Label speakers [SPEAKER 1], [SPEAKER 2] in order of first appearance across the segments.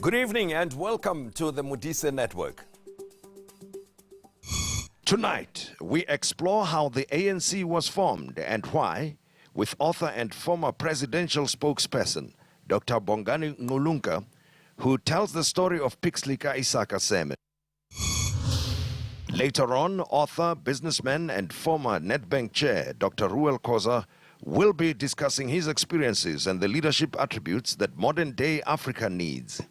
[SPEAKER 1] Good evening and welcome to the Modise Network.
[SPEAKER 2] Tonight, we explore how the ANC was formed and why, with author and former presidential spokesperson, Dr. Bongani Ngqulunga, who tells the story of Pixley Isaka Seme. Later on, author, businessman and former Nedbank chair, Dr. Ruel Khoza, will be discussing his experiences and the leadership attributes that modern-day Africa needs.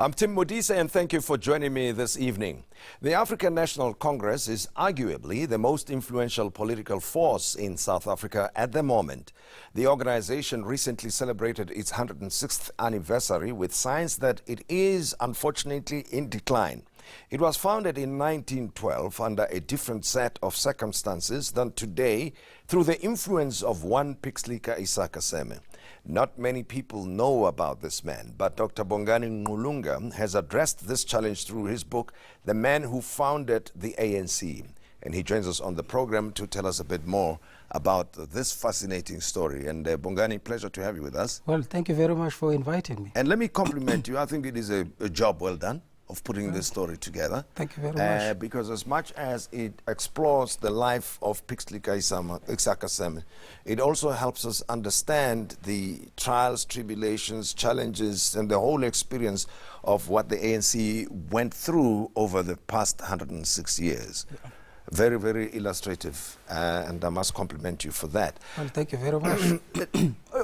[SPEAKER 1] I'm Tim Modise and thank you for joining me this evening. The African National Congress is arguably the most influential political force in South Africa at the moment. The organization recently celebrated its 106th anniversary with signs that it is unfortunately in decline. It was founded in 1912 under a different set of circumstances than today through the influence of one Pixley Isaka Seme. Not many people know about this man, but Dr. Bongani Ngqulunga has addressed this challenge through his book, The Man Who Founded the ANC. And he joins us on the program to tell us a bit more about this fascinating story. And Bongani, pleasure to have you with us.
[SPEAKER 3] Well, thank you very much for inviting me.
[SPEAKER 1] And let me compliment you. I think it is a job well done of putting this story together.
[SPEAKER 3] Thank you very much.
[SPEAKER 1] Because as much as it explores the life of Pixley Isaka Seme, it also helps us understand the trials, tribulations, challenges, and the whole experience of what the ANC went through over the past 106 years. Yeah. Very, very illustrative, and I must compliment you for that.
[SPEAKER 3] Well, thank you very much.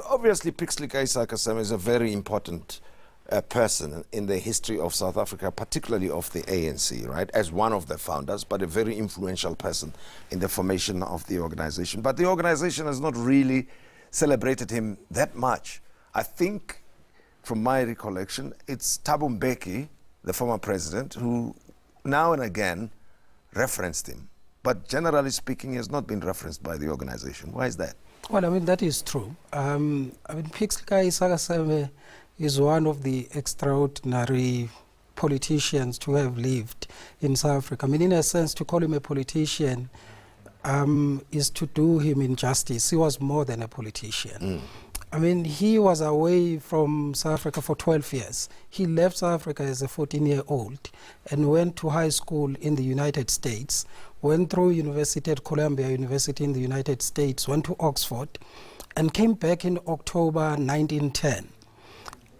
[SPEAKER 1] Obviously, Pixley Isaka Seme is a very important person in the history of South Africa, particularly of the ANC, right, as one of the founders, but a very influential person in the formation of the organization. But the organization has not really celebrated him that much. I think, from my recollection, it's Thabo Mbeki, the former president, who now and again referenced him. But generally speaking, he has not been referenced by the organization. Why is that?
[SPEAKER 3] Well, I mean, that is true. Pixley Isaka Seme is one of the extraordinary politicians to have lived in South Africa. I mean, in a sense, to call him a politician is to do him injustice. He was more than a politician. I mean, he was away from South Africa for 12 years. He left South Africa as a 14-year-old and went to high school in the United States, went through university at Columbia University in the United States, went to Oxford, and came back in October 1910.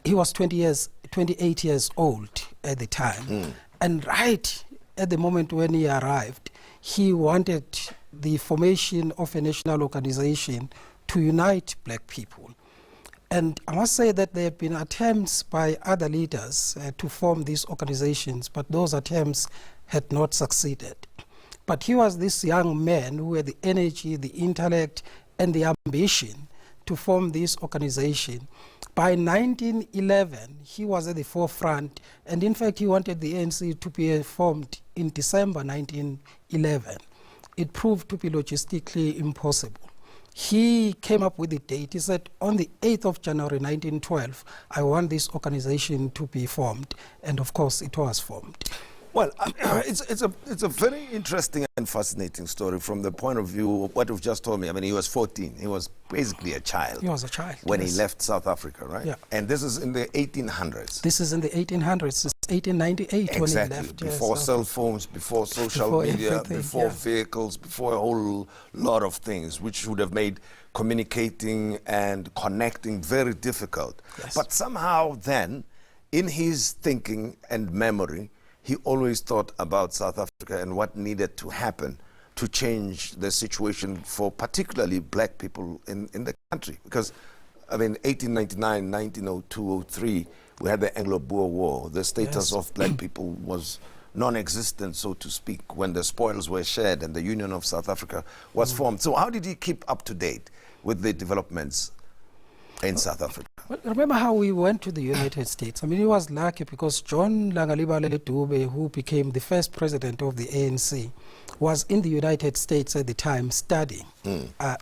[SPEAKER 3] He was 28 years old at the time. And right at the moment when he arrived, he wanted the formation of a national organization to unite black people. And I must say that there have been attempts by other leaders to form these organizations, but those attempts had not succeeded. But he was this young man who had the energy, the intellect, and the ambition to form this organization. By 1911, he was at the forefront, and in fact, he wanted the ANC to be formed in December 1911. It proved to be logistically impossible. He came up with the date. He said, on the 8th of January 1912, I want this organization to be formed, and of course, it was formed.
[SPEAKER 1] Well, it's a very interesting and fascinating story from the point of view of what you've just told me. I mean, he was 14. He was basically a child.
[SPEAKER 3] He was a child,
[SPEAKER 1] when he left South Africa, right?
[SPEAKER 3] Yeah.
[SPEAKER 1] And this is in the 1800s.
[SPEAKER 3] This is in the 1800s. It's 1898 when he left.
[SPEAKER 1] Before cell phones, before social media, before vehicles, before a whole lot of things, which would have made communicating and connecting very difficult.
[SPEAKER 3] Yes.
[SPEAKER 1] But somehow then, in his thinking and memory, he always thought about South Africa and what needed to happen to change the situation for particularly black people in the country. Because, I mean, 1899, 1902, 03, we had the Anglo-Boer War. The status of black people was non-existent, so to speak, when the spoils were shared and the Union of South Africa was formed. So how did he keep up to date with the developments in South Africa?
[SPEAKER 3] Well, remember how we went to the United States? I mean, he was lucky because John Langalibalele Dube, who became the first president of the ANC, was in the United States at the time studying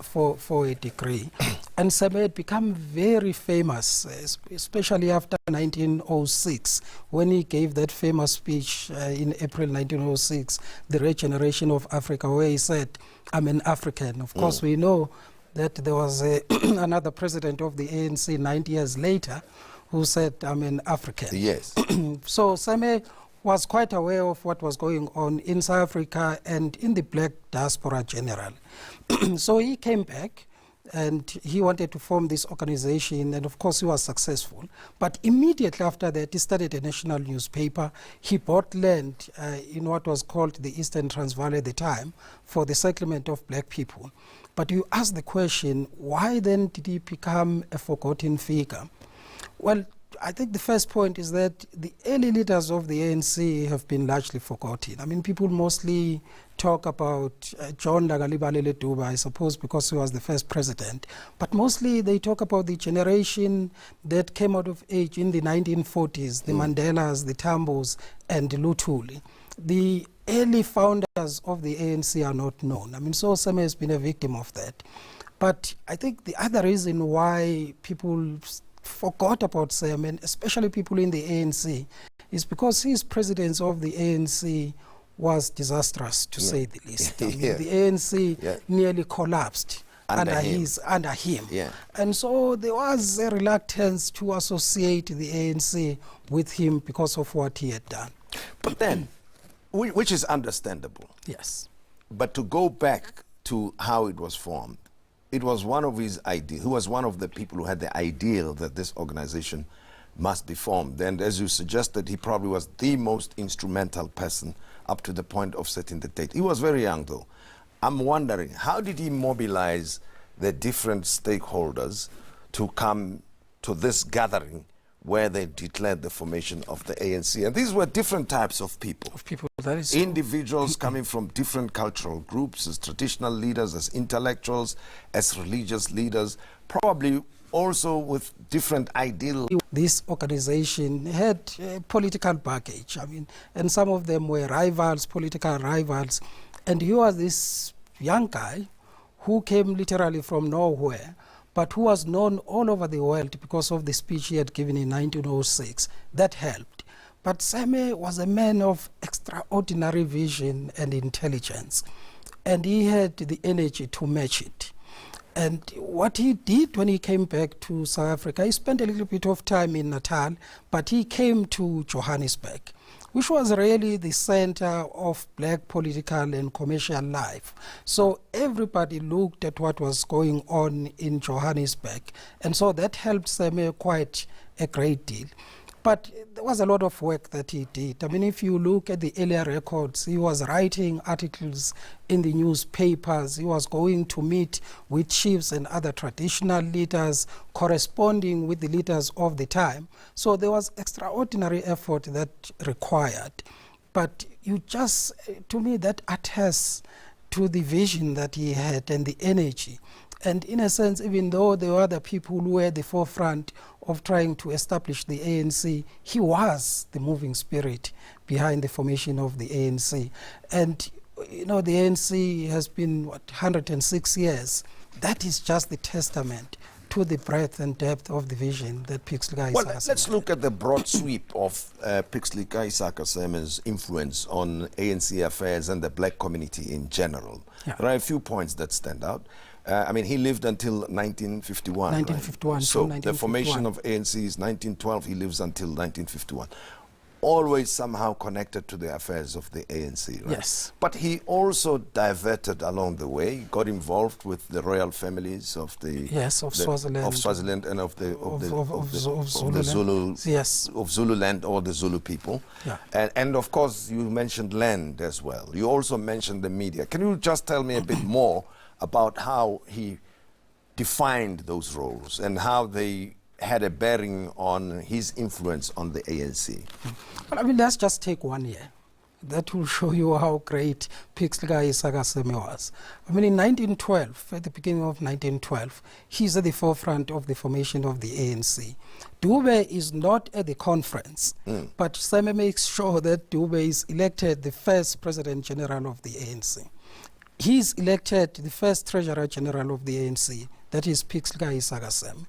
[SPEAKER 3] for a degree. And Seme had become very famous, especially after 1906, when he gave that famous speech in April 1906, The Regeneration of Africa, where he said, "I'm an African." Of course, we know that there was another president of the ANC 90 years later who said, "I'm an African."
[SPEAKER 1] Yes.
[SPEAKER 3] So Seme was quite aware of what was going on in South Africa and in the black diaspora generally. So he came back and he wanted to form this organization, and of course he was successful. But immediately after that, he started a national newspaper. He bought land in what was called the Eastern Transvaal at the time for the settlement of black people. But you ask the question, why then did he become a forgotten figure? Well, I think the first point is that the early leaders of the ANC have been largely forgotten. I mean, people mostly talk about John Langalibalele Dube, I suppose because he was the first president, but mostly they talk about the generation that came out of age in the 1940s, the Mandelas, the Tambos, and the Luthuli. The early founders of the ANC are not known. I mean, so Seme has been a victim of that. But I think the other reason why people forgot about Seme, and especially people in the ANC, is because his presidency of the ANC was disastrous, to say the least. I mean, the ANC nearly collapsed under him.
[SPEAKER 1] Yeah.
[SPEAKER 3] And so there was a reluctance to associate the ANC with him because of what he had done.
[SPEAKER 1] But then, which is understandable.
[SPEAKER 3] Yes.
[SPEAKER 1] But to go back to how it was formed, it was one of his ideas. He was one of the people who had the ideal that this organization must be formed. And as you suggested, he probably was the most instrumental person up to the point of setting the date. He was very young, though. I'm wondering, how did he mobilize the different stakeholders to come to this gathering where they declared the formation of the ANC? And these were different types of people.
[SPEAKER 3] That is
[SPEAKER 1] individuals coming from different cultural groups, as traditional leaders, as intellectuals, as religious leaders, probably also with different ideals.
[SPEAKER 3] This organization had political baggage, I mean, and some of them were rivals, political rivals. And he was this young guy who came literally from nowhere, but who was known all over the world because of the speech he had given in 1906. That helped. But Seme was a man of extraordinary vision and intelligence, and he had the energy to match it. And what he did when he came back to South Africa, he spent a little bit of time in Natal, but he came to Johannesburg, which was really the center of black political and commercial life. So everybody looked at what was going on in Johannesburg, and so that helped Seme quite a great deal. But there was a lot of work that he did. I mean, if you look at the earlier records, he was writing articles in the newspapers. He was going to meet with chiefs and other traditional leaders, corresponding with the leaders of the time. So there was extraordinary effort that required. But you just, to me, that attests to the vision that he had and the energy. And in a sense, even though there were other people who were at the forefront of trying to establish the ANC, he was the moving spirit behind the formation of the ANC. And, you know, the ANC has been, 106 years. That is just the testament to the breadth and depth of the vision that Pixley Isaka Seme.
[SPEAKER 1] Well, let's look at the broad sweep of Pixley Isaka Seme's influence on ANC affairs and the black community in general.
[SPEAKER 3] Yeah.
[SPEAKER 1] There are a few points that stand out. I mean, he lived until 1951.
[SPEAKER 3] 1951.
[SPEAKER 1] Right? So
[SPEAKER 3] 1951.
[SPEAKER 1] the formation of ANC is 1912. He lives until 1951. Always somehow connected to the affairs of the ANC, right?
[SPEAKER 3] Yes.
[SPEAKER 1] But he also diverted along the way, got involved with the royal families of the
[SPEAKER 3] Swaziland,
[SPEAKER 1] and of the
[SPEAKER 3] Zululand. Yes.
[SPEAKER 1] of Zululand or the Zulu people.
[SPEAKER 3] Yeah.
[SPEAKER 1] And of course, you mentioned land as well. You also mentioned the media. Can you just tell me a bit more about how he defined those roles and how they had a bearing on his influence on the ANC?
[SPEAKER 3] Well, I mean, let's just take 1 year. that will show you how great Pixley Isaka Seme was. I mean, in 1912, at the beginning of 1912, he's at the forefront of the formation of the ANC. Dube is not at the conference, but Seme makes sure that Dube is elected the first President General of the ANC. He's elected the first Treasurer General of the ANC, that is Pixley Isaka Seme.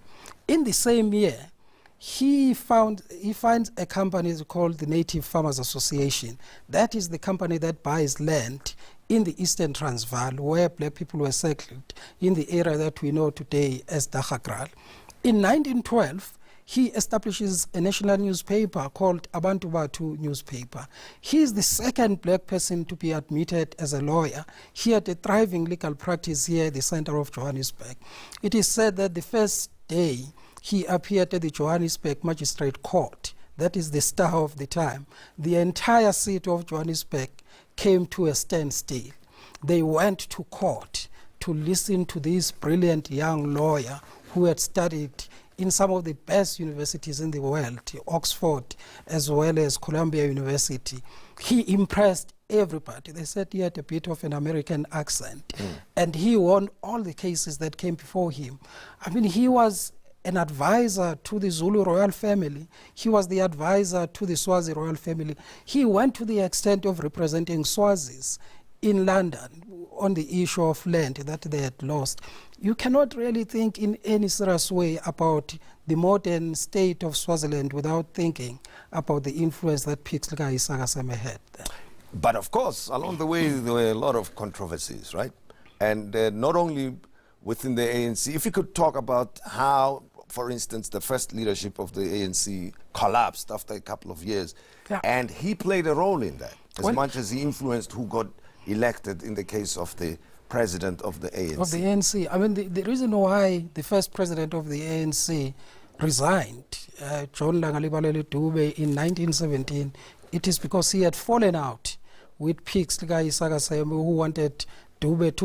[SPEAKER 3] In the same year, he finds a company called the Native Farmers Association. That is the company that buys land in the Eastern Transvaal, where black people were settled in the area that we know today as Dagagral. In 1912, he establishes a national newspaper called Abantu Batu newspaper. He is the second black person to be admitted as a lawyer. He had a thriving legal practice here at the center of Johannesburg. It is said that the first day he appeared at the Johannesburg Magistrate Court, that is the star of the time, the entire city of Johannesburg came to a standstill. They went to court to listen to this brilliant young lawyer who had studied in some of the best universities in the world, Oxford as well as Columbia University. He impressed everybody. They said he had a bit of an American accent, and he won all the cases that came before him. I mean, he was an advisor to the Zulu royal family. He was the advisor to the Swazi royal family. He went to the extent of representing Swazis in London on the issue of land that they had lost. You cannot really think in any serious way about the modern state of Swaziland without thinking about the influence that Pixley Isaka Seme had there.
[SPEAKER 1] But of course, along the way, there were a lot of controversies, right? And not only within the ANC, if you could talk about how, for instance, the first leadership of the ANC collapsed after a couple of years, and he played a role in that, as much as he influenced who got elected in the case of the president of the ANC.
[SPEAKER 3] Of the ANC. I mean, the reason why the first president of the ANC resigned, John Langalibalele Dube, in 1917, it is because he had fallen out with Pixley Isaka Seme, who wanted Dube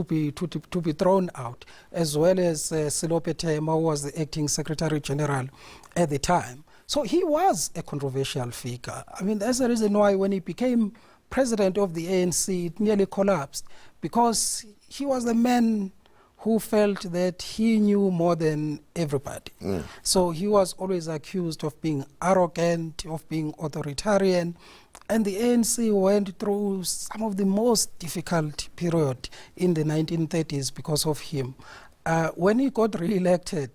[SPEAKER 3] to be thrown out, as well as Silope Tema, who was the acting Secretary General at the time. So he was a controversial figure. I mean, that's the reason why when he became president of the ANC, it nearly collapsed, because he was the man who felt that he knew more than everybody. So he was always accused of being arrogant, of being authoritarian, and the ANC went through some of the most difficult period in the 1930s because of him. When he got re-elected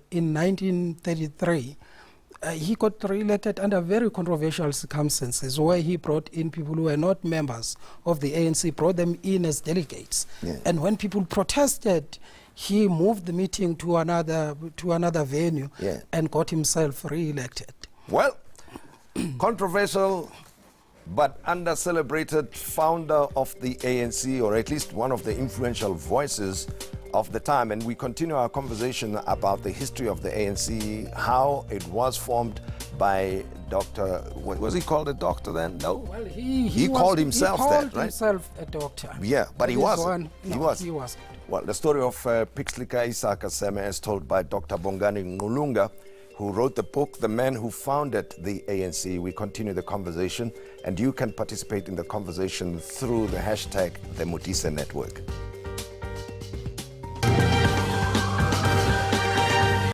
[SPEAKER 3] in 1933, he got re-elected under very controversial circumstances, where he brought in people who were not members of the ANC, brought them in as delegates. And when people protested, he moved the meeting to another venue and got himself re-elected.
[SPEAKER 1] Well, controversial but under-celebrated founder of the ANC, or at least one of the influential voices of the time. And we continue our conversation about the history of the ANC, how it was formed by Dr. Was he called a doctor then? No?
[SPEAKER 3] Well,
[SPEAKER 1] he called himself that, right?
[SPEAKER 3] He called himself a doctor.
[SPEAKER 1] Yeah, but he wasn't.
[SPEAKER 3] He wasn't.
[SPEAKER 1] Well, the story of Pixley Isaka Seme is told by Dr. Bongani Ngqulunga, who wrote the book, The Man Who Founded the ANC. We continue the conversation, and you can participate in the conversation through the hashtag, the Modise Network.